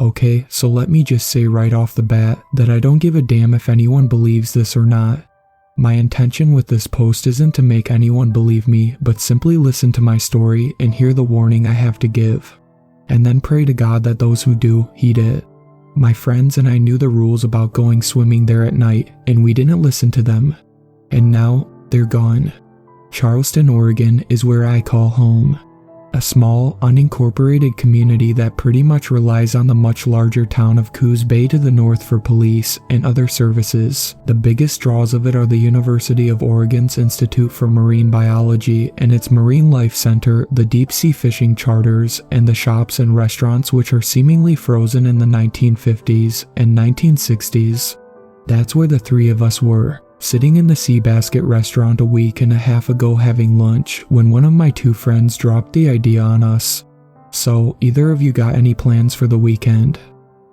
Okay, so let me just say right off the bat that I don't give a damn if anyone believes this or not. My intention with this post isn't to make anyone believe me, but simply listen to my story and hear the warning I have to give. And then pray to God that those who do, heed it. My friends and I knew the rules about going swimming there at night, and we didn't listen to them. And now, they're gone. Charleston, Oregon is where I call home. A small, unincorporated community that pretty much relies on the much larger town of Coos Bay to the north for police and other services. The biggest draws of it are the University of Oregon's Institute for Marine Biology and its Marine Life Center, the deep-sea fishing charters, and the shops and restaurants which are seemingly frozen in the 1950s and 1960s. That's where the three of us were. Sitting in the Seabasket restaurant a week and a half ago having lunch when one of my two friends dropped the idea on us. So, either of you got any plans for the weekend?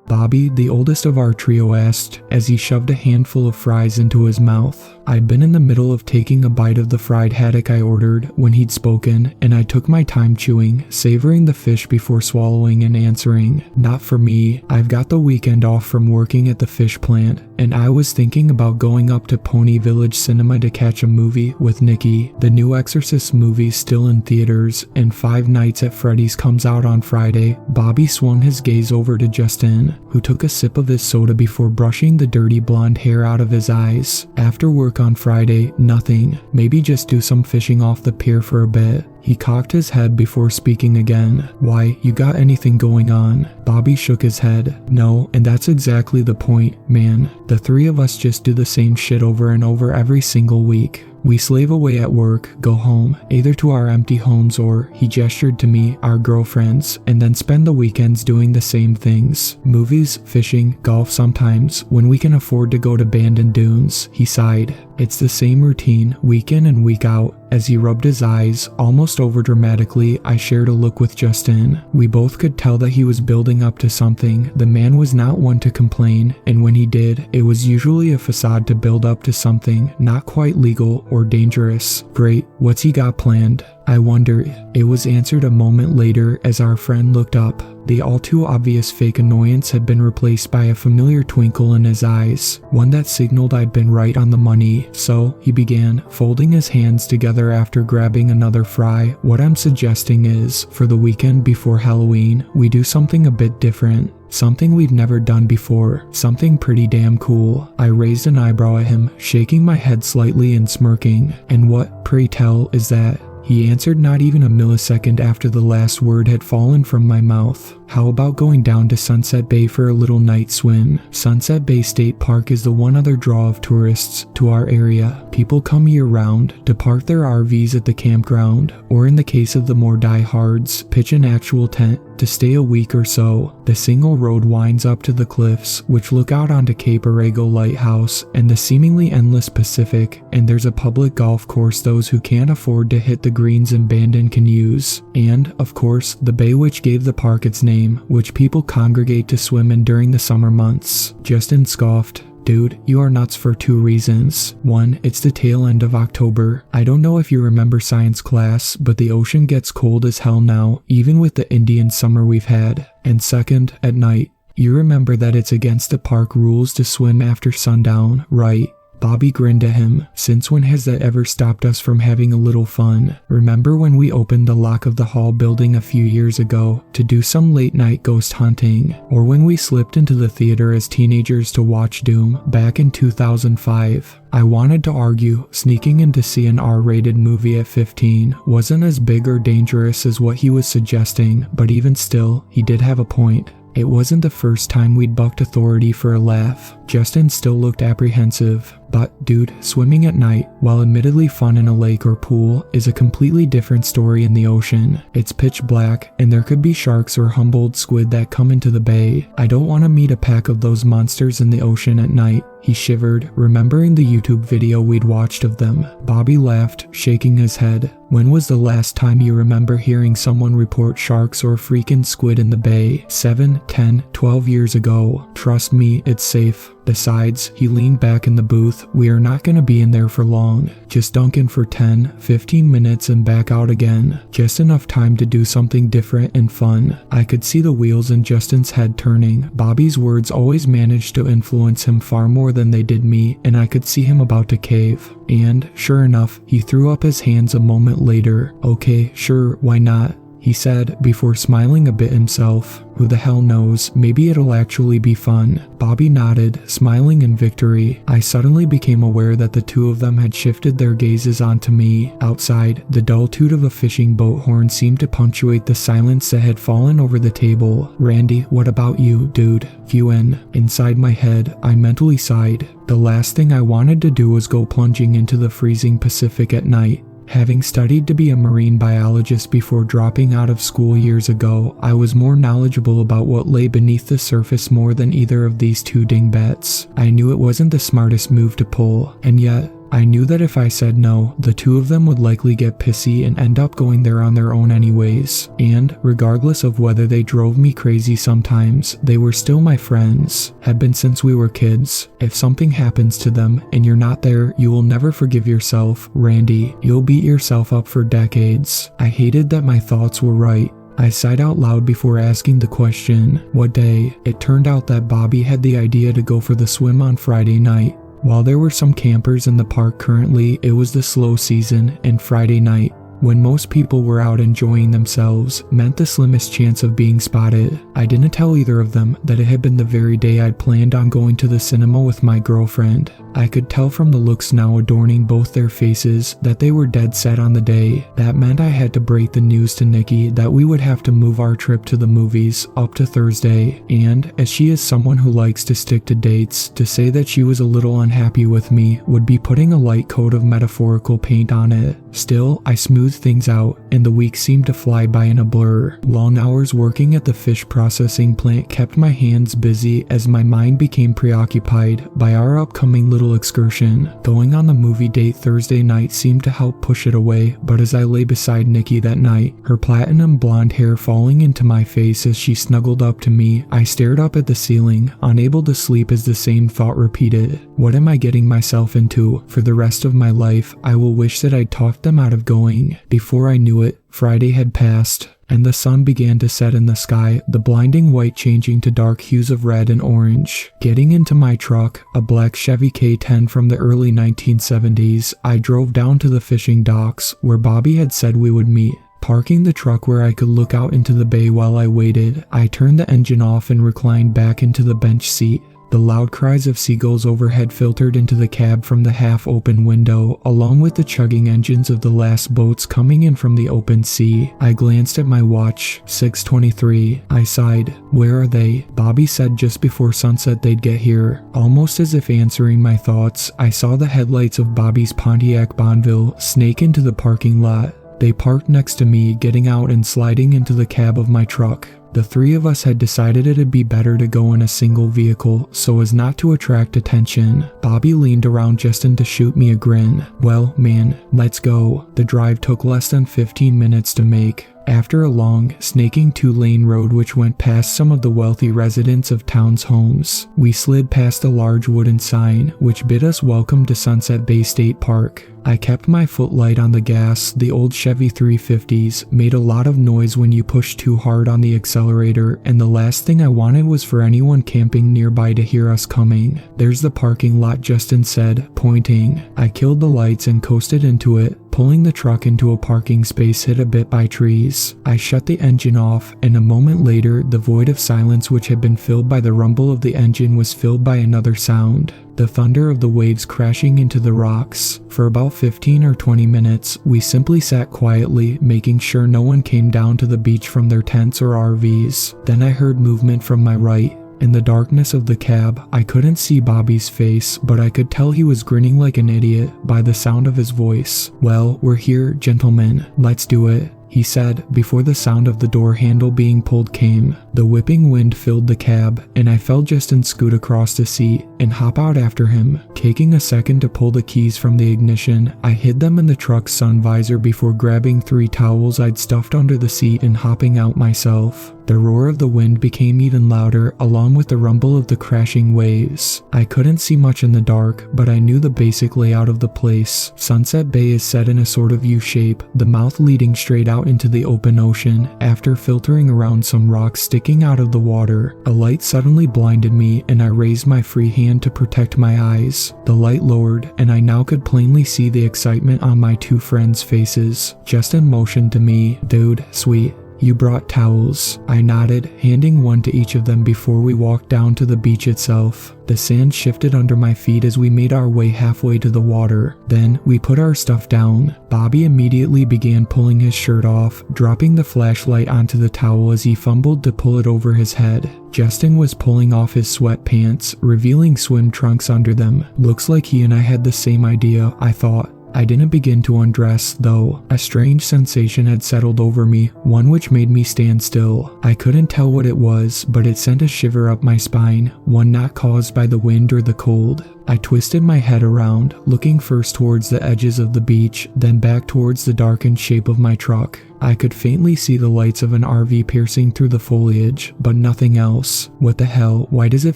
Bobby, the oldest of our trio, asked as he shoved a handful of fries into his mouth. I'd been in the middle of taking a bite of the fried haddock I ordered when he'd spoken, and I took my time chewing, savoring the fish before swallowing and answering, "Not for me. I've got the weekend off from working at the fish plant, and I was thinking about going up to Pony Village Cinema to catch a movie with Nikki. The new Exorcist movie's still in theaters, and Five Nights at Freddy's comes out on Friday." Bobby swung his gaze over to Justin, who took a sip of his soda before brushing the dirty blonde hair out of his eyes. "After work on Friday, nothing. Maybe just do some fishing off the pier for a bit." He cocked his head before speaking again. "Why, you got anything going on?" Bobby shook his head. "No, and that's exactly the point, man. The three of us just do the same shit over and over every single week. We slave away at work, go home, either to our empty homes or," he gestured to me, "our girlfriends, and then spend the weekends doing the same things. Movies, fishing, golf sometimes, when we can afford to go to Bandon Dunes," he sighed. "It's the same routine, week in and week out." As he rubbed his eyes, almost overdramatically, I shared a look with Justin. We both could tell that he was building up to something. The man was not one to complain, and when he did, it was usually a facade to build up to something not quite legal or dangerous. "Great, what's he got planned?" I wondered. It was answered a moment later as our friend looked up. The all-too-obvious fake annoyance had been replaced by a familiar twinkle in his eyes, one that signaled I'd been right on the money. "So," he began, folding his hands together after grabbing another fry, "what I'm suggesting is, for the weekend before Halloween, we do something a bit different. Something we've never done before. Something pretty damn cool." I raised an eyebrow at him, shaking my head slightly and smirking. "And what, pray tell, is that?" He answered not even a millisecond after the last word had fallen from my mouth. "How about going down to Sunset Bay for a little night swim?" Sunset Bay State Park is the one other draw of tourists to our area. People come year-round to park their RVs at the campground, or in the case of the more diehards, pitch an actual tent to stay a week or so. The single road winds up to the cliffs, which look out onto Cape Arago Lighthouse and the seemingly endless Pacific, and there's a public golf course those who can't afford to hit the greens in Bandon can use, and, of course, the bay which gave the park its name, which people congregate to swim in during the summer months. Justin scoffed. "Dude, you are nuts for two reasons. One, it's the tail end of October. I don't know if you remember science class, but the ocean gets cold as hell now, even with the Indian summer we've had. And second, at night. You remember that it's against the park rules to swim after sundown, right?" Bobby grinned at him. "Since when has that ever stopped us from having a little fun? Remember when we opened the lock of the hall building a few years ago to do some late night ghost hunting? Or when we slipped into the theater as teenagers to watch Doom back in 2005? I wanted to argue sneaking in to see an R-rated movie at 15 wasn't as big or dangerous as what he was suggesting, but even still, he did have a point. It wasn't the first time we'd bucked authority for a laugh. Justin still looked apprehensive. But, dude, swimming at night, while admittedly fun in a lake or pool, is a completely different story in the ocean. It's pitch black, and there could be sharks or Humboldt squid that come into the bay. I don't want to meet a pack of those monsters in the ocean at night. He shivered, remembering the YouTube video we'd watched of them. Bobby laughed, shaking his head. When was the last time you remember hearing someone report sharks or freaking squid in the bay? 7, 10, 12 years ago. Trust me, it's safe. Besides, he leaned back in the booth, we are not gonna be in there for long. Just dunk in for 10, 15 minutes and back out again. Just enough time to do something different and fun. I could see the wheels in Justin's head turning. Bobby's words always managed to influence him far more than they did me, and I could see him about to cave. And, sure enough, he threw up his hands a moment later. Okay, sure, why not? He said, before smiling a bit himself. Who the hell knows, maybe it'll actually be fun. Bobby nodded, smiling in victory. I suddenly became aware that the two of them had shifted their gazes onto me. Outside, the dull toot of a fishing boat horn seemed to punctuate the silence that had fallen over the table. Randy, what about you, dude? Few in. Inside my head, I mentally sighed. The last thing I wanted to do was go plunging into the freezing Pacific at night. Having studied to be a marine biologist before dropping out of school years ago, I was more knowledgeable about what lay beneath the surface more than either of these two dingbats. I knew it wasn't the smartest move to pull, and yet, I knew that if I said no, the two of them would likely get pissy and end up going there on their own anyways. And, regardless of whether they drove me crazy sometimes, they were still my friends. Had been since we were kids. If something happens to them, and you're not there, you will never forgive yourself, Randy. You'll beat yourself up for decades. I hated that my thoughts were right. I sighed out loud before asking the question, what day? It turned out that Bobby had the idea to go for the swim on Friday night. While there were some campers in the park currently, it was the slow season, and Friday night, when most people were out enjoying themselves, meant the slimmest chance of being spotted. I didn't tell either of them that it had been the very day I'd planned on going to the cinema with my girlfriend. I could tell from the looks now adorning both their faces that they were dead set on the day. That meant I had to break the news to Nikki that we would have to move our trip to the movies up to Thursday, and, as she is someone who likes to stick to dates, to say that she was a little unhappy with me would be putting a light coat of metaphorical paint on it. Still, I smoothed things out, and the week seemed to fly by in a blur. Long hours working at the fish processing plant kept my hands busy as my mind became preoccupied by our upcoming little excursion. Going on the movie date Thursday night seemed to help push it away, but as I lay beside Nikki that night, her platinum blonde hair falling into my face as she snuggled up to me, I stared up at the ceiling, unable to sleep as the same thought repeated. What am I getting myself into? For the rest of my life, I will wish that I'd talked them out of going. Before I knew it, Friday had passed, and the sun began to set in the sky, the blinding white changing to dark hues of red and orange. Getting into my truck, a black Chevy K10 from the early 1970s, I drove down to the fishing docks, where Bobby had said we would meet. Parking the truck where I could look out into the bay while I waited, I turned the engine off and reclined back into the bench seat. The loud cries of seagulls overhead filtered into the cab from the half-open window, along with the chugging engines of the last boats coming in from the open sea. I glanced at my watch, 6:23. I sighed. Where are they? Bobby said just before sunset they'd get here. Almost as if answering my thoughts, I saw the headlights of Bobby's Pontiac Bonneville snake into the parking lot. They parked next to me, getting out and sliding into the cab of my truck. The three of us had decided it'd be better to go in a single vehicle so as not to attract attention. Bobby leaned around Justin to shoot me a grin. Well, man, let's go. The drive took less than 15 minutes to make. After a long, snaking two-lane road which went past some of the wealthy residents of town's homes, we slid past a large wooden sign which bid us welcome to Sunset Bay State Park. I kept my foot light on the gas. The old Chevy 350s made a lot of noise when you pushed too hard on the accelerator, and the last thing I wanted was for anyone camping nearby to hear us coming. There's the parking lot, Justin said, pointing. I killed the lights and coasted into it, pulling the truck into a parking space hit a bit by trees. I shut the engine off, and a moment later, the void of silence which had been filled by the rumble of the engine was filled by another sound. The thunder of the waves crashing into the rocks. For about 15 or 20 minutes, we simply sat quietly, making sure no one came down to the beach from their tents or RVs. Then I heard movement from my right, In the darkness of the cab, I couldn't see Bobby's face, but I could tell he was grinning like an idiot by the sound of his voice. "Well, we're here, gentlemen. Let's do it," he said before the sound of the door handle being pulled came. The whipping wind filled the cab, and I felt Justin scoot across the seat and hop out after him. Taking a second to pull the keys from the ignition, I hid them in the truck's sun visor before grabbing 3 towels I'd stuffed under the seat and hopping out myself. The roar of the wind became even louder, along with the rumble of the crashing waves. I couldn't see much in the dark, but I knew the basic layout of the place. Sunset Bay is set in a sort of U shape, the mouth leading straight out into the open ocean. After filtering around some rocks sticking out of the water, a light suddenly blinded me, and I raised my free hand to protect my eyes. The light lowered, and I now could plainly see the excitement on my 2 friends' faces. Justin motioned to me. "Dude, sweet. You brought towels." I nodded, handing one to each of them before we walked down to the beach itself. The sand shifted under my feet as we made our way halfway to the water. Then, we put our stuff down. Bobby immediately began pulling his shirt off, dropping the flashlight onto the towel as he fumbled to pull it over his head. Justin was pulling off his sweatpants, revealing swim trunks under them. Looks like he and I had the same idea, I thought. I didn't begin to undress, though. A strange sensation had settled over me, one which made me stand still. I couldn't tell what it was, but it sent a shiver up my spine, one not caused by the wind or the cold. I twisted my head around, looking first towards the edges of the beach, then back towards the darkened shape of my truck. I could faintly see the lights of an RV piercing through the foliage, but nothing else. What the hell? Why does it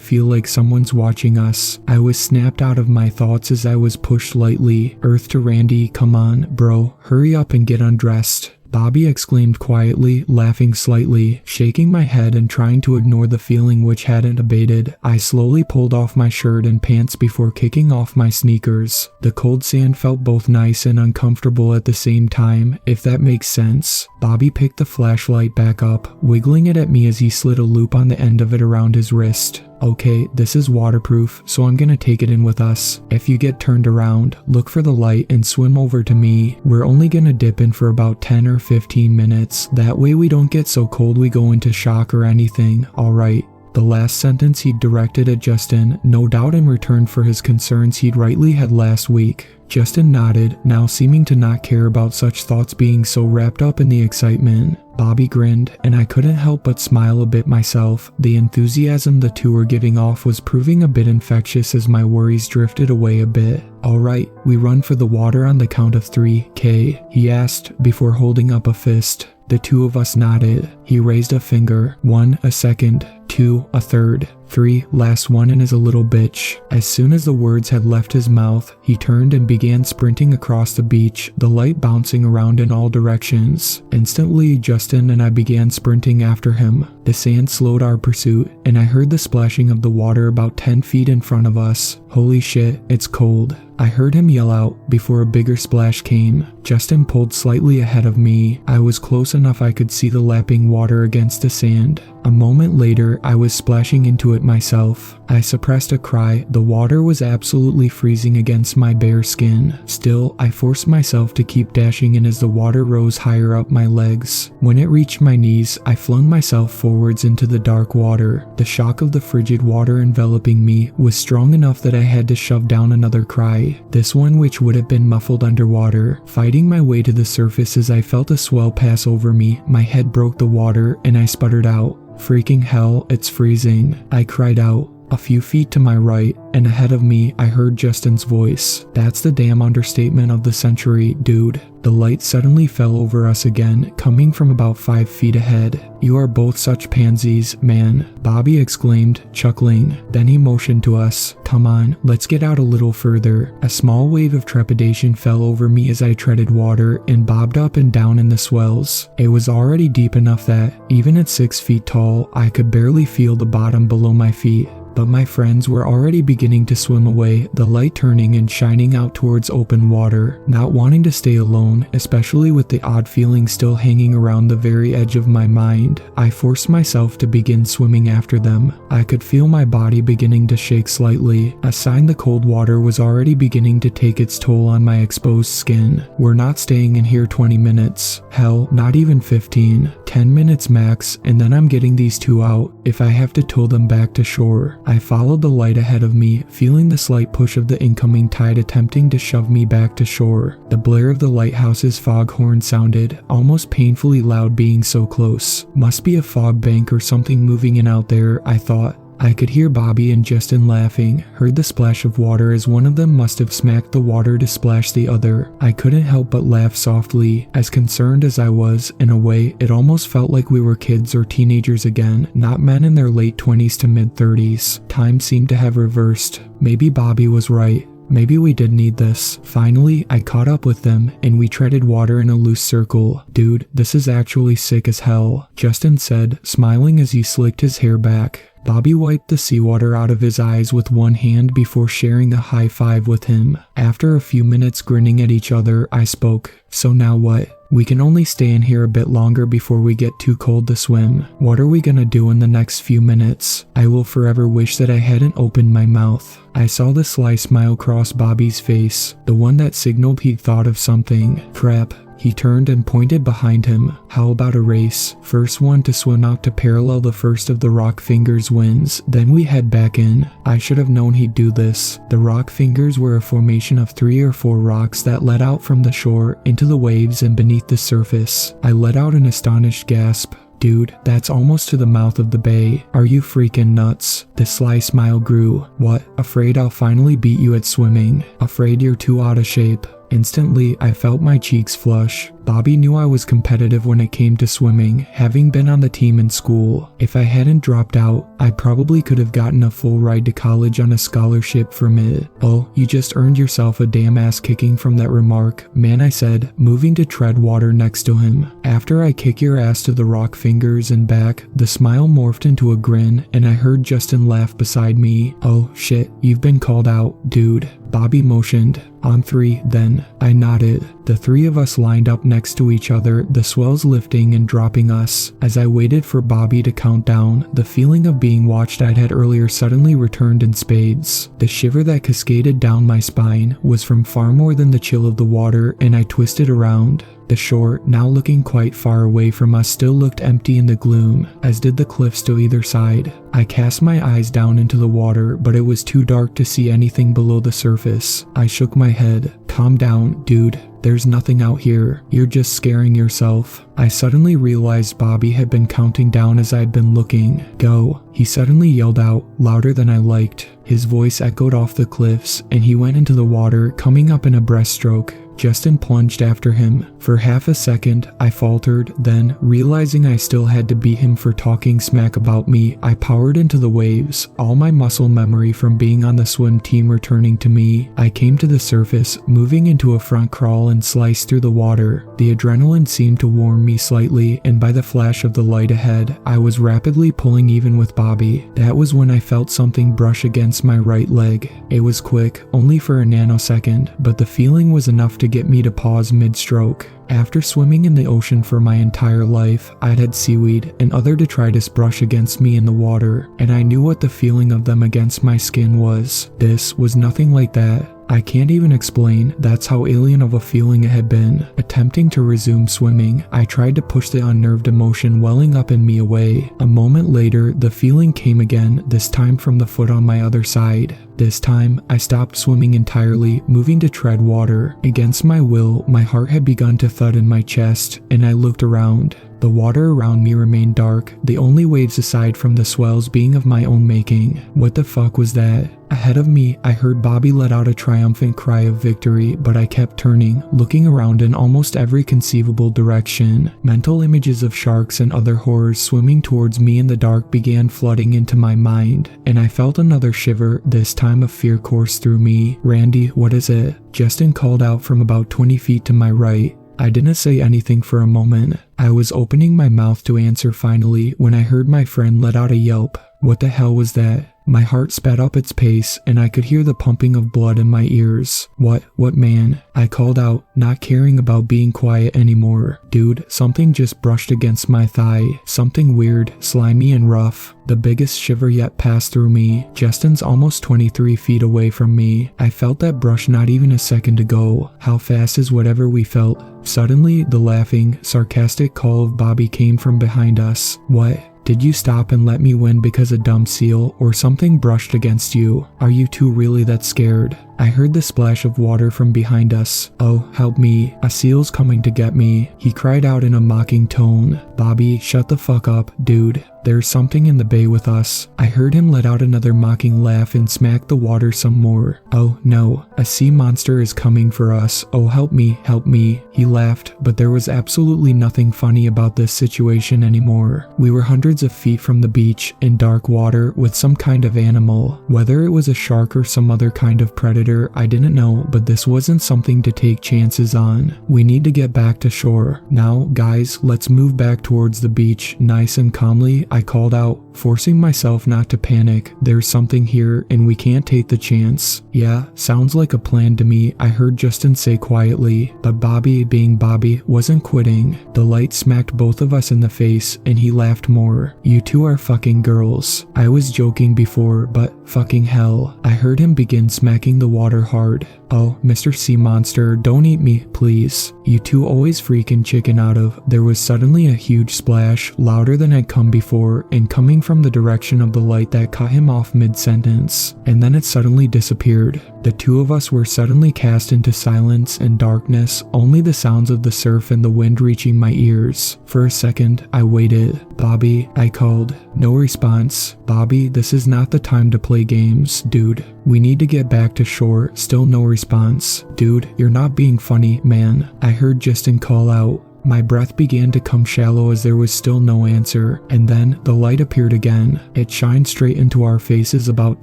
feel like someone's watching us? I was snapped out of my thoughts as I was pushed lightly. Earth to Randy, "Come on, bro, hurry up and get undressed," Bobby exclaimed quietly, laughing slightly. Shaking my head and trying to ignore the feeling which hadn't abated, I slowly pulled off my shirt and pants before kicking off my sneakers. The cold sand felt both nice and uncomfortable at the same time, if that makes sense. Bobby picked the flashlight back up, wiggling it at me as he slid a loop on the end of it around his wrist. "Okay, this is waterproof, so I'm gonna take it in with us. If you get turned around, look for the light and swim over to me. We're only gonna dip in for about 10 or 15 minutes. That way we don't get so cold we go into shock or anything, alright?" The last sentence he'd directed at Justin, no doubt in return for his concerns he'd rightly had last week. Justin nodded, now seeming to not care about such thoughts being so wrapped up in the excitement. Bobby grinned, and I couldn't help but smile a bit myself. The enthusiasm the two were giving off was proving a bit infectious as my worries drifted away a bit. "Alright, we run for the water on the count of 3, K?" he asked before holding up a fist. The 2 of us nodded. He raised a finger. 1, a second. 2, a third. 3, last one and is a little bitch. As soon as the words had left his mouth, he turned and began sprinting across the beach, the light bouncing around in all directions. Instantly, Justin and I began sprinting after him. The sand slowed our pursuit, and I heard the splashing of the water about 10 feet in front of us. "Holy shit, it's cold." I heard him yell out before a bigger splash came. Justin pulled slightly ahead of me. I was close enough I could see the lapping water against the sand. A moment later, I was splashing into it myself. I suppressed a cry. The water was absolutely freezing against my bare skin. Still, I forced myself to keep dashing in as the water rose higher up my legs. When it reached my knees, I flung myself forwards into the dark water. The shock of the frigid water enveloping me was strong enough that I had to shove down another cry, this one which would have been muffled underwater. Fighting my way to the surface as I felt a swell pass over me, my head broke the water and I sputtered out, "Freaking hell, it's freezing," I cried out. A few feet to my right, and ahead of me, I heard Justin's voice. "That's the damn understatement of the century, dude." The light suddenly fell over us again, coming from about 5 feet ahead. "You are both such pansies, man," Bobby exclaimed, chuckling. Then he motioned to us. "Come on, let's get out a little further." A small wave of trepidation fell over me as I treaded water and bobbed up and down in the swells. It was already deep enough that, even at 6 feet tall, I could barely feel the bottom below my feet. but my friends were already beginning to swim away, the light turning and shining out towards open water. Not wanting to stay alone, especially with the odd feeling still hanging around the very edge of my mind, I forced myself to begin swimming after them. I could feel my body beginning to shake slightly, a sign the cold water was already beginning to take its toll on my exposed skin. We're not staying in here 20 minutes. Hell, not even 15. 10 minutes max, and then I'm getting these two out, if I have to tow them back to shore. I followed the light ahead of me, feeling the slight push of the incoming tide attempting to shove me back to shore. The blare of the lighthouse's foghorn sounded, almost painfully loud being so close. Must be a fog bank or something moving in out there, I thought. I could hear Bobby and Justin laughing, heard the splash of water as one of them must have smacked the water to splash the other. I couldn't help but laugh softly. As concerned as I was, in a way, it almost felt like we were kids or teenagers again, not men in their late 20s to mid-30s. Time seemed to have reversed. Maybe Bobby was right. Maybe we did need this. Finally, I caught up with them, and we treaded water in a loose circle. Dude, this is actually sick as hell, Justin said, smiling as he slicked his hair back. Bobby wiped the seawater out of his eyes with one hand before sharing a high five with him. After a few minutes grinning at each other, I spoke. So now what? We can only stay in here a bit longer before we get too cold to swim. What are we gonna do in the next few minutes? I will forever wish that I hadn't opened my mouth. I saw the sly smile cross Bobby's face, the one that signaled he'd thought of something. Crap. He turned and pointed behind him. How about a race? First one to swim out to parallel the first of the rock fingers wins, then we head back in. I should have known he'd do this. The rock fingers were a formation of 3 or 4 rocks that led out from the shore into the waves and beneath the surface. I let out an astonished gasp. Dude, that's almost to the mouth of the bay. Are you freaking nuts? The sly smile grew. What? Afraid I'll finally beat you at swimming? Afraid you're too out of shape? Instantly, I felt my cheeks flush. Bobby knew I was competitive when it came to swimming, having been on the team in school. If I hadn't dropped out, I probably could have gotten a full ride to college on a scholarship from it. Oh, you just earned yourself a damn ass kicking from that remark, man, I said, moving to tread water next to him. After I kick your ass to the rock fingers and back, the smile morphed into a grin, and I heard Justin laugh beside me. Oh shit, you've been called out, dude. Bobby motioned. On 3, then. I nodded. The 3 of us lined up next to each other, the swells lifting and dropping us. As I waited for Bobby to count down, the feeling of being watched I'd had earlier suddenly returned in spades. The shiver that cascaded down my spine was from far more than the chill of the water, and I twisted around. The shore, now looking quite far away from us, still looked empty in the gloom, as did the cliffs to either side. I cast my eyes down into the water, but it was too dark to see anything below the surface. I shook my head. Calm down, dude. There's nothing out here. You're just scaring yourself. I suddenly realized Bobby had been counting down as I'd been looking. Go. He suddenly yelled out, louder than I liked. His voice echoed off the cliffs, and he went into the water, coming up in a breaststroke. Justin plunged after him. For half a second, I faltered, then, realizing I still had to beat him for talking smack about me, I powered into the waves, all my muscle memory from being on the swim team returning to me. I came to the surface, moving into a front crawl and sliced through the water. The adrenaline seemed to warm me slightly, and by the flash of the light ahead, I was rapidly pulling even with Bobby. That was when I felt something brush against my right leg. It was quick, only for a nanosecond, but the feeling was enough to get me to pause mid-stroke. After swimming in the ocean for my entire life, I'd had seaweed and other detritus brush against me in the water, and I knew what the feeling of them against my skin was. This was nothing like that. I can't even explain, that's how alien of a feeling it had been. Attempting to resume swimming, I tried to push the unnerved emotion welling up in me away. A moment later, the feeling came again, this time from the foot on my other side. This time, I stopped swimming entirely, moving to tread water. Against my will, my heart had begun to thud in my chest, and I looked around. The water around me remained dark, the only waves aside from the swells being of my own making. What the fuck was that? Ahead of me, I heard Bobby let out a triumphant cry of victory, but I kept turning, looking around in almost every conceivable direction. Mental images of sharks and other horrors swimming towards me in the dark began flooding into my mind, and I felt another shiver, this time of fear course through me. Randy, what is it? Justin called out from about 20 feet to my right. I didn't say anything for a moment. I was opening my mouth to answer finally when I heard my friend let out a yelp. What the hell was that? My heart sped up its pace, and I could hear the pumping of blood in my ears. What man? I called out, not caring about being quiet anymore. Dude, something just brushed against my thigh. Something weird, slimy and rough. The biggest shiver yet passed through me. Justin's almost 23 feet away from me. I felt that brush not even a second ago. How fast is whatever we felt? Suddenly, the laughing, sarcastic call of Bobby came from behind us. What? Did you stop and let me win because a dumb seal or something brushed against you? Are you two really that scared? I heard the splash of water from behind us. Oh, help me. A seal's coming to get me. He cried out in a mocking tone. Bobby, shut the fuck up, dude. There's something in the bay with us. I heard him let out another mocking laugh and smack the water some more. Oh no, a sea monster is coming for us. Oh, help me, help me. He laughed, but there was absolutely nothing funny about this situation anymore. We were hundreds of feet from the beach in dark water with some kind of animal. Whether it was a shark or some other kind of predator, I didn't know, but this wasn't something to take chances on. We need to get back to shore. Now, guys, let's move back towards the beach. Nice and calmly, I called out, forcing myself not to panic. There's something here, and we can't take the chance. Yeah, sounds like a plan to me, I heard Justin say quietly, but Bobby, being Bobby, wasn't quitting. The light smacked both of us in the face, and he laughed more. You two are fucking girls. I was joking before, but fucking hell. I heard him begin smacking the water hard. Oh, Mr. Sea Monster, don't eat me, please. You two always freaking chicken out of. There was suddenly a huge splash, louder than had come before, and coming from the direction of the light that cut him off mid-sentence. And then it suddenly disappeared. The two of us were suddenly cast into silence and darkness, only the sounds of the surf and the wind reaching my ears. For a second, I waited. Bobby, I called. No response. Bobby, this is not the time to play games, dude. We need to get back to shore. Still no response. Dude, you're not being funny, man. I heard Justin call out. My breath began to come shallow as there was still no answer, and then the light appeared again. It shined straight into our faces about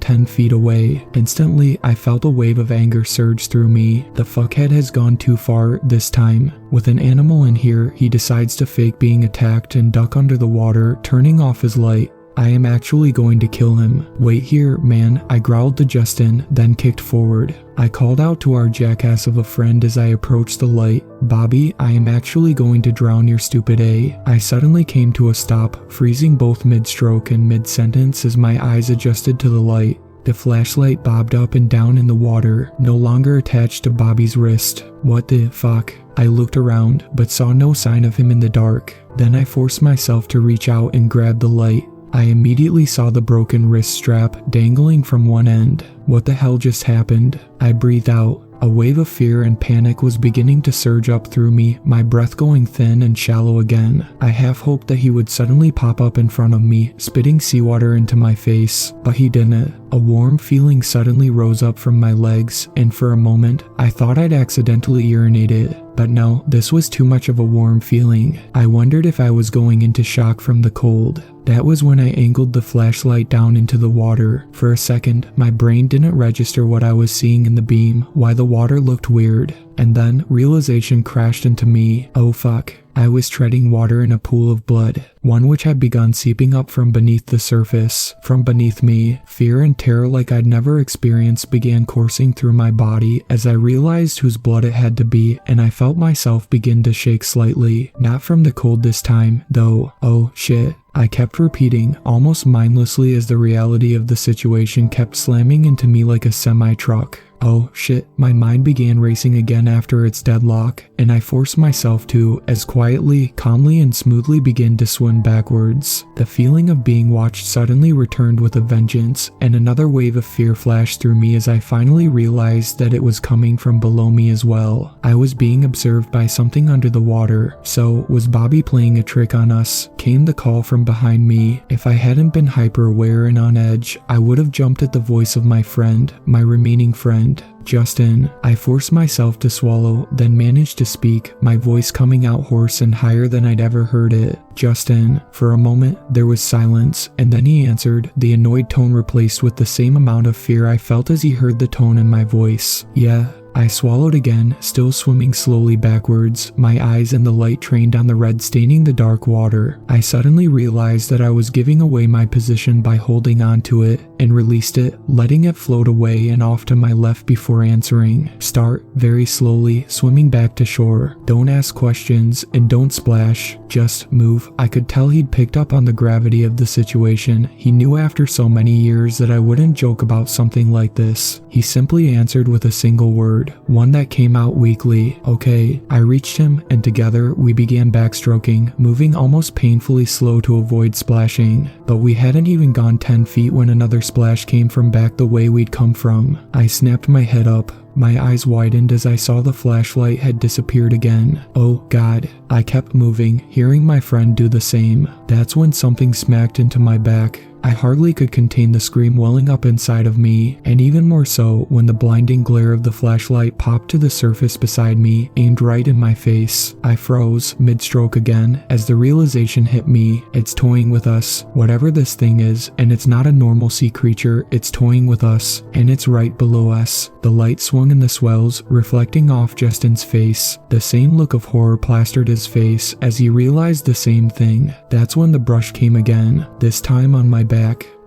10 feet away. Instantly, I felt a wave of anger surge through me. The fuckhead has gone too far this time. With an animal in here, he decides to fake being attacked and duck under the water, turning off his light. I am actually going to kill him. Wait here, man, I growled to Justin, then kicked forward. I called out to our jackass of a friend as I approached the light. Bobby, I am actually going to drown your stupid A. I suddenly came to a stop, freezing both mid-stroke and mid-sentence as my eyes adjusted to the light. The flashlight bobbed up and down in the water, no longer attached to Bobby's wrist. What the fuck? I looked around, but saw no sign of him in the dark. Then I forced myself to reach out and grab the light. I immediately saw the broken wrist strap dangling from one end. What the hell just happened? I breathed out. A wave of fear and panic was beginning to surge up through me, my breath going thin and shallow again. I half hoped that he would suddenly pop up in front of me, spitting seawater into my face, but he didn't. A warm feeling suddenly rose up from my legs, and for a moment, I thought I'd accidentally urinated. But no, this was too much of a warm feeling. I wondered if I was going into shock from the cold. That was when I angled the flashlight down into the water. For a second, my brain didn't register what I was seeing in the beam, why the water looked weird. And then, realization crashed into me. Oh fuck. I was treading water in a pool of blood, one which had begun seeping up from beneath the surface. From beneath me, fear and terror like I'd never experienced began coursing through my body as I realized whose blood it had to be, and I felt myself begin to shake slightly. Not from the cold this time, though. Oh shit. I kept repeating, almost mindlessly as the reality of the situation kept slamming into me like a semi-truck. Oh shit, my mind began racing again after its deadlock, and I forced myself to, as quietly, calmly, and smoothly begin to swim backwards. The feeling of being watched suddenly returned with a vengeance, and another wave of fear flashed through me as I finally realized that it was coming from below me as well. I was being observed by something under the water. So, was Bobby playing a trick on us? Came the call from behind me. If I hadn't been hyper-aware and on edge, I would have jumped at the voice of my friend, my remaining friend. Justin. I forced myself to swallow, then managed to speak, my voice coming out hoarse and higher than I'd ever heard it. Justin. For a moment, there was silence, and then he answered, the annoyed tone replaced with the same amount of fear I felt as he heard the tone in my voice. Yeah. I swallowed again, still swimming slowly backwards, my eyes and the light trained on the red staining the dark water. I suddenly realized that I was giving away my position by holding on to it. and released it, letting it float away and off to my left before answering. Start very slowly, swimming back to shore. Don't ask questions and don't splash, just move. I could tell he'd picked up on the gravity of the situation. He knew after so many years that I wouldn't joke about something like this. He simply answered with a single word, one that came out weakly. Okay. I reached him and together we began backstroking, moving almost painfully slow to avoid splashing. But we hadn't even gone 10 feet when another splash came from back the way we'd come from. I snapped my head up. My eyes widened as I saw the flashlight had disappeared again. Oh God. I kept moving, hearing my friend do the same. That's when something smacked into my back. I hardly could contain the scream welling up inside of me, and even more so when the blinding glare of the flashlight popped to the surface beside me, aimed right in my face. I froze, mid-stroke again, as the realization hit me. It's toying with us, whatever this thing is, and it's not a normal sea creature, it's toying with us, and it's right below us. The light swung in the swells, reflecting off Justin's face. The same look of horror plastered his face as he realized the same thing. That's when the brush came again, this time on my back.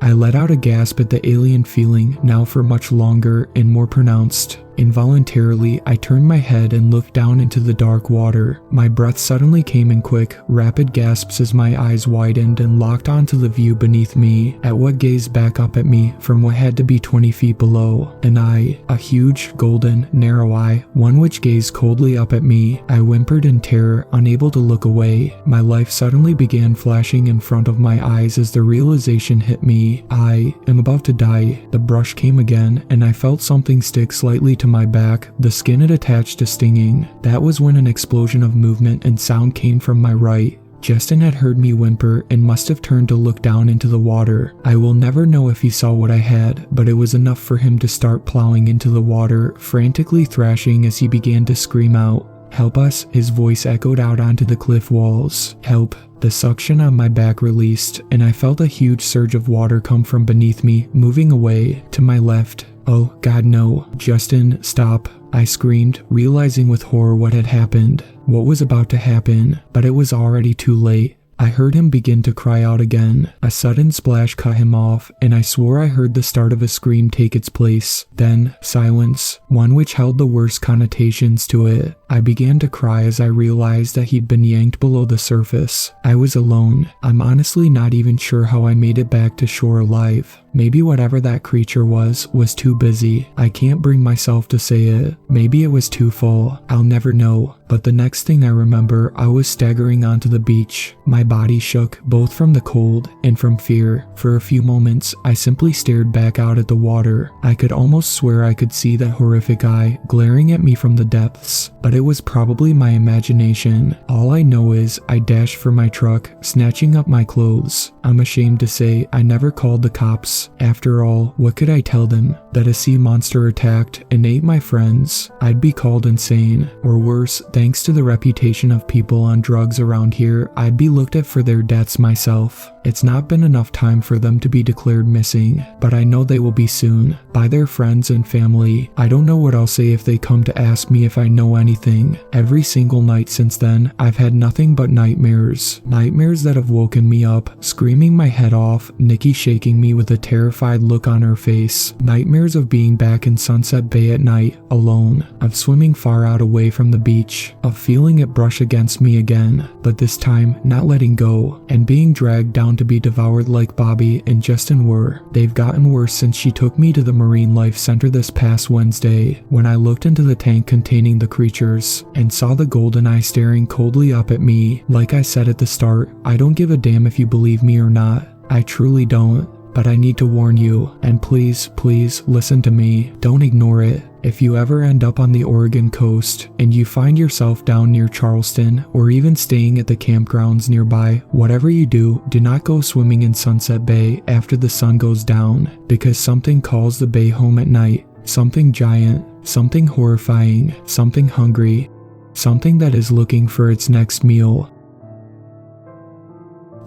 I let out a gasp at the alien feeling, now for much longer and more pronounced. Involuntarily, I turned my head and looked down into the dark water. My breath suddenly came in quick, rapid gasps as my eyes widened and locked onto the view beneath me, at what gazed back up at me from what had to be 20 feet below. An eye, a huge, golden, narrow eye, one which gazed coldly up at me. I whimpered in terror, unable to look away. My life suddenly began flashing in front of my eyes as the realization hit me. I am about to die. The brush came again, and I felt something stick slightly to my back, the skin it attached to stinging. That was when an explosion of movement and sound came from my right. Justin had heard me whimper and must have turned to look down into the water. I will never know if he saw what I had, but it was enough for him to start plowing into the water, frantically thrashing as he began to scream out, "Help us!" His voice echoed out onto the cliff walls. Help. The suction on my back released, and I felt a huge surge of water come from beneath me, moving away to my left. Oh God, no. Justin, stop. I screamed, realizing with horror what had happened, what was about to happen, but it was already too late. I heard him begin to cry out again. A sudden splash cut him off, and I swore I heard the start of a scream take its place. Then, silence, one which held the worst connotations to it. I began to cry as I realized that he'd been yanked below the surface. I was alone. I'm honestly not even sure how I made it back to shore alive. Maybe whatever that creature was too busy. I can't bring myself to say it. Maybe it was too full. I'll never know. But the next thing I remember, I was staggering onto the beach. My body shook, both from the cold and from fear. For a few moments, I simply stared back out at the water. I could almost swear I could see that horrific eye glaring at me from the depths. But it was probably my imagination. All I know is I dashed for my truck, snatching up my clothes. I'm ashamed to say I never called the cops. After all, what could I tell them? That a sea monster attacked and ate my friends? I'd be called insane. Or worse, thanks to the reputation of people on drugs around here, I'd be looked at for their deaths myself. It's not been enough time for them to be declared missing, but I know they will be soon, by their friends and family. I don't know what I'll say if they come to ask me if I know anything. Every single night since then, I've had nothing but nightmares. Nightmares that have woken me up, screaming my head off, Nikki shaking me with a terrified look on her face. Nightmares of being back in Sunset Bay at night, alone. Of swimming far out away from the beach. Of feeling it brush against me again, but this time not letting go, and being dragged down to be devoured like Bobby and Justin were. They've gotten worse since she took me to the Marine Life Center this past Wednesday, when I looked into the tank containing the creatures, and saw the golden eye staring coldly up at me. Like I said at the start, I don't give a damn if you believe me or not. I truly don't. But I need to warn you, and please, please listen to me. Don't ignore it. If you ever end up on the Oregon coast, and you find yourself down near Charleston, or even staying at the campgrounds nearby, whatever you do, do not go swimming in Sunset Bay after the sun goes down, because something calls the bay home at night. Something giant, something horrifying, something hungry, something that is looking for its next meal.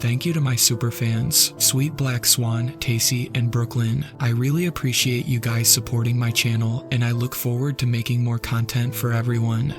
Thank you to my super fans, Sweet Black Swan, Tacy, and Brooklyn. I really appreciate you guys supporting my channel, and I look forward to making more content for everyone.